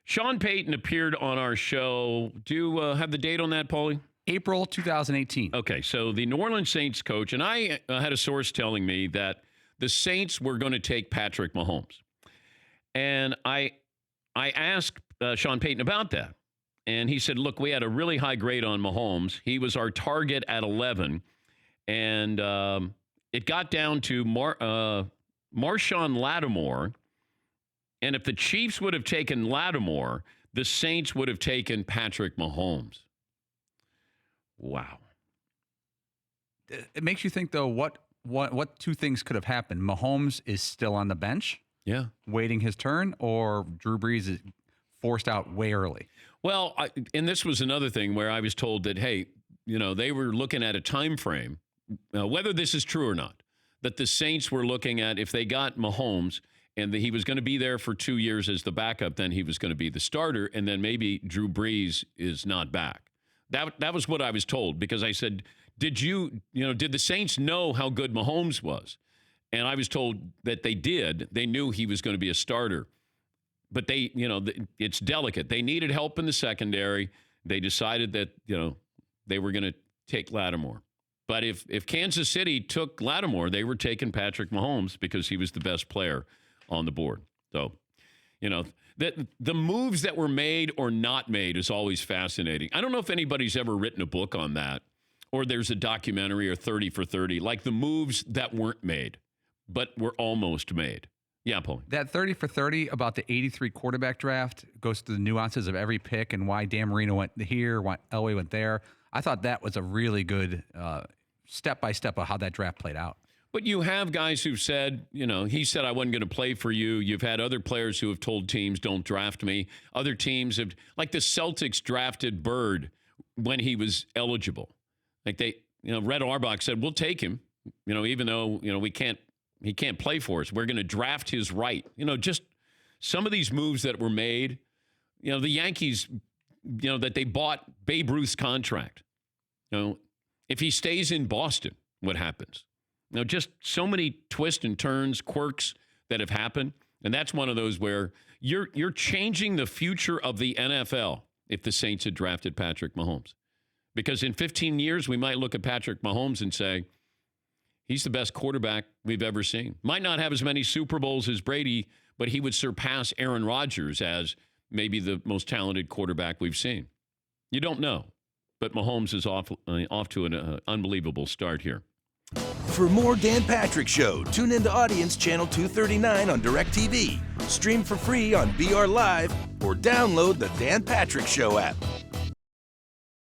Sean Payton appeared on our show. Do you have the date on that, Paulie? April 2018. Okay, so the New Orleans Saints coach, and I had a source telling me that the Saints were going to take Patrick Mahomes. And I asked Sean Payton about that. And he said, look, we had a really high grade on Mahomes. He was our target at 11. And it got down to Marshawn Lattimore. And if the Chiefs would have taken Lattimore, the Saints would have taken Patrick Mahomes. Wow. It makes you think, though, what two things could have happened? Mahomes is still on the bench, waiting his turn, or Drew Brees is forced out way early. Well, and this was another thing where I was told that, hey, they were looking at a time frame, whether this is true or not, that the Saints were looking at if they got Mahomes and he was going to be there for 2 years as the backup, then he was going to be the starter, and then maybe Drew Brees is not back. That was what I was told, because I said, did the Saints know how good Mahomes was? And I was told that they did. They knew he was going to be a starter. But it's delicate. They needed help in the secondary. They decided that, they were going to take Lattimore. But if Kansas City took Lattimore, they were taking Patrick Mahomes because he was the best player on the board. So, the moves that were made or not made is always fascinating. I don't know if anybody's ever written a book on that, or there's a documentary or 30 for 30, like the moves that weren't made, but were almost made. Yeah, Paul. That 30 for 30 about the 83 quarterback draft goes through the nuances of every pick and why Dan Marino went here, why Elway went there. I thought that was a really good step-by-step of how that draft played out. But you have guys who've said, he said, I wasn't going to play for you. You've had other players who have told teams, don't draft me. Other teams have, like the Celtics drafted Bird when he was eligible. Like Red Auerbach said, we'll take him, even though, he can't play for us. We're going to draft his right. Just some of these moves that were made, the Yankees, that they bought Babe Ruth's contract. If he stays in Boston, what happens? Just so many twists and turns, quirks that have happened. And that's one of those where you're changing the future of the NFL if the Saints had drafted Patrick Mahomes. Because in 15 years, we might look at Patrick Mahomes and say, he's the best quarterback we've ever seen. Might not have as many Super Bowls as Brady, but he would surpass Aaron Rodgers as maybe the most talented quarterback we've seen. You don't know. But Mahomes is off to an unbelievable start here. For more Dan Patrick Show, tune into Audience Channel 239 on DirecTV. Stream for free on BR Live or download the Dan Patrick Show app.